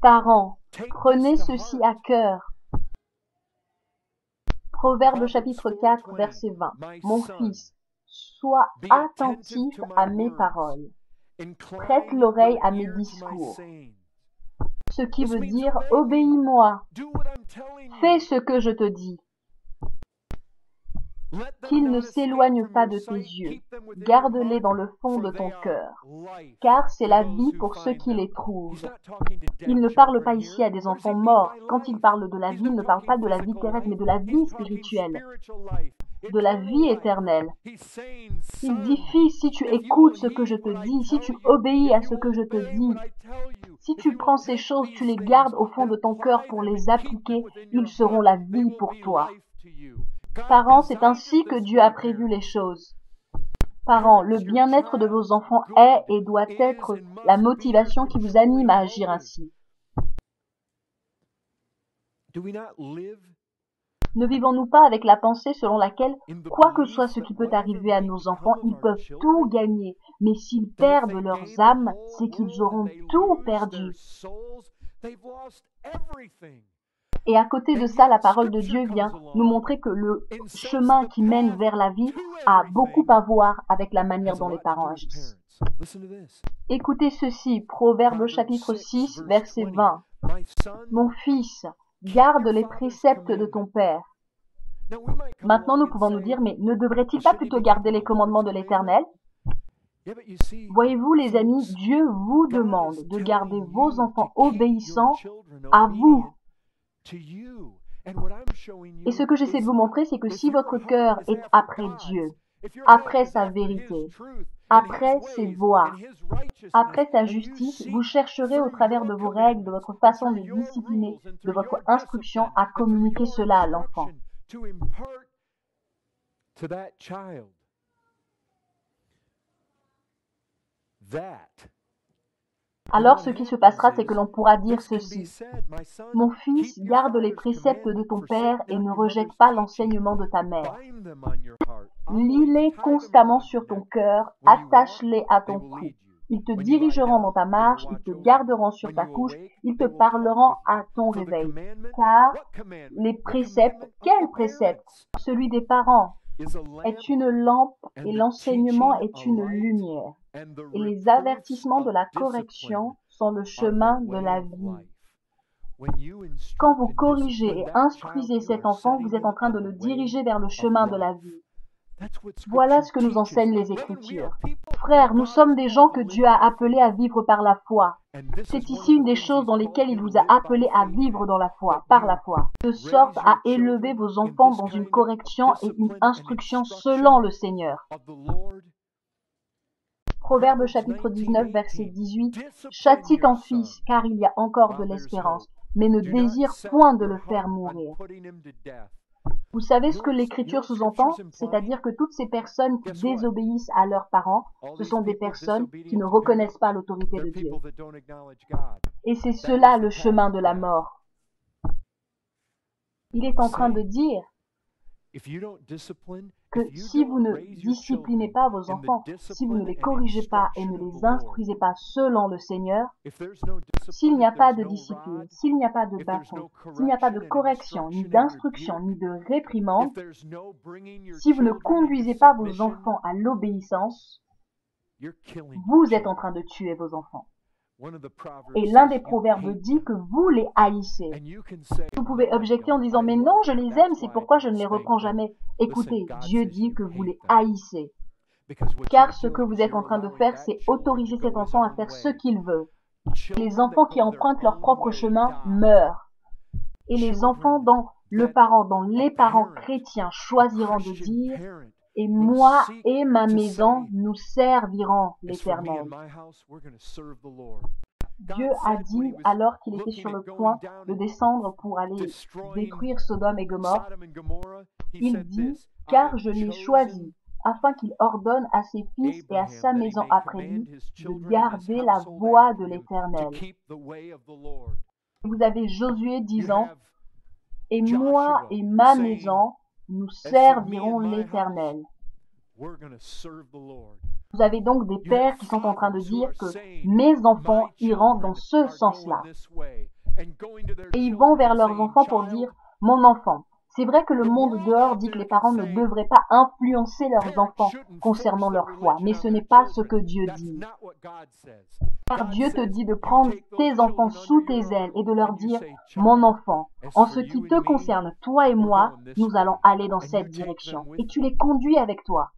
Parents, prenez ceci à cœur. Proverbe chapitre 4, verset 20. Mon fils, sois attentif à mes paroles. Prête l'oreille à mes discours. Ce qui veut dire obéis-moi. Fais ce que je te dis. Qu'ils ne s'éloignent pas de tes yeux. Garde-les dans le fond de ton cœur, car c'est la vie pour ceux qui les trouvent. Il ne parle pas ici à des enfants morts. Quand il parle de la vie, il ne parle pas de la vie terrestre, mais de la vie spirituelle, de la vie éternelle. Il dit, fils, si tu écoutes ce que je te dis, si tu obéis à ce que je te dis, si tu prends ces choses, tu les gardes au fond de ton cœur pour les appliquer, ils seront la vie pour toi. Parents, c'est ainsi que Dieu a prévu les choses. Parents, le bien-être de vos enfants est et doit être la motivation qui vous anime à agir ainsi. Ne vivons-nous pas avec la pensée selon laquelle, quoi que soit ce qui peut arriver à nos enfants, ils peuvent tout gagner, mais s'ils perdent leurs âmes, c'est qu'ils auront tout perdu. Et à côté de ça, la parole de Dieu vient nous montrer que le chemin qui mène vers la vie a beaucoup à voir avec la manière dont les parents agissent. Écoutez ceci, Proverbe chapitre 6, verset 20. Mon fils, garde les préceptes de ton père. Maintenant, nous pouvons nous dire, mais ne devrait-il pas plutôt garder les commandements de l'Éternel? Voyez-vous, les amis, Dieu vous demande de garder vos enfants obéissants à vous. Et ce que j'essaie de vous montrer, c'est que si votre cœur est après Dieu, après sa vérité, après ses voies, après sa justice, vous chercherez au travers de vos règles, de votre façon de discipliner, de votre instruction à communiquer cela à l'enfant. Alors ce qui se passera, c'est que l'on pourra dire ceci. Mon fils, garde les préceptes de ton père et ne rejette pas l'enseignement de ta mère. Lis-les constamment sur ton cœur, attache-les à ton cou. Ils te dirigeront dans ta marche, ils te garderont sur ta couche, ils te parleront à ton réveil. Car les préceptes, quels préceptes? Celui des parents est une lampe et l'enseignement est une lumière. Et les avertissements de la correction sont le chemin de la vie. Quand vous corrigez et instruisez cet enfant, vous êtes en train de le diriger vers le chemin de la vie. Voilà ce que nous enseignent les Écritures. Frères, nous sommes des gens que Dieu a appelés à vivre par la foi. C'est ici une des choses dans lesquelles il vous a appelés à vivre dans la foi, par la foi, de sorte à élever vos enfants dans une correction et une instruction selon le Seigneur. Proverbe chapitre 19, verset 18. Châtie ton fils, car il y a encore de l'espérance, mais ne désire point de le faire mourir. Vous savez ce que l'Écriture sous-entend? C'est-à-dire que toutes ces personnes qui désobéissent à leurs parents, ce sont des personnes qui ne reconnaissent pas l'autorité de Dieu. Et c'est cela le chemin de la mort. Il est en train de dire que si vous ne disciplinez pas vos enfants, si vous ne les corrigez pas et ne les instruisez pas selon le Seigneur, s'il n'y a pas de discipline, s'il n'y a pas de bâton, s'il n'y a pas de correction, ni d'instruction, ni de réprimande, si vous ne conduisez pas vos enfants à l'obéissance, vous êtes en train de tuer vos enfants. Et l'un des proverbes dit que vous les haïssez. Vous pouvez objecter en disant « Mais non, je les aime, c'est pourquoi je ne les reprends jamais. » Écoutez, Dieu dit que vous les haïssez. Car ce que vous êtes en train de faire, c'est autoriser cet enfant à faire ce qu'il veut. Les enfants qui empruntent leur propre chemin meurent. Et les enfants dont les parents chrétiens choisiront de dire « Et moi et ma maison, nous servirons l'Éternel. » Dieu a dit, alors qu'il était sur le point de descendre pour aller détruire Sodome et Gomorrhe, il dit « Car je l'ai choisi, afin qu'il ordonne à ses fils et à sa maison après lui de garder la voie de l'Éternel. » Vous avez Josué disant « Et moi et ma maison, nous servirons l'Éternel. » Vous avez donc des pères qui sont en train de dire que mes enfants iront dans ce sens-là. Et ils vont vers leurs enfants pour dire « mon enfant ». C'est vrai que le monde dehors dit que les parents ne devraient pas influencer leurs enfants concernant leur foi, mais ce n'est pas ce que Dieu dit. Car Dieu te dit de prendre tes enfants sous tes ailes et de leur dire « mon enfant, en ce qui te concerne, toi et moi, nous allons aller dans cette direction ». Et tu les conduis avec toi.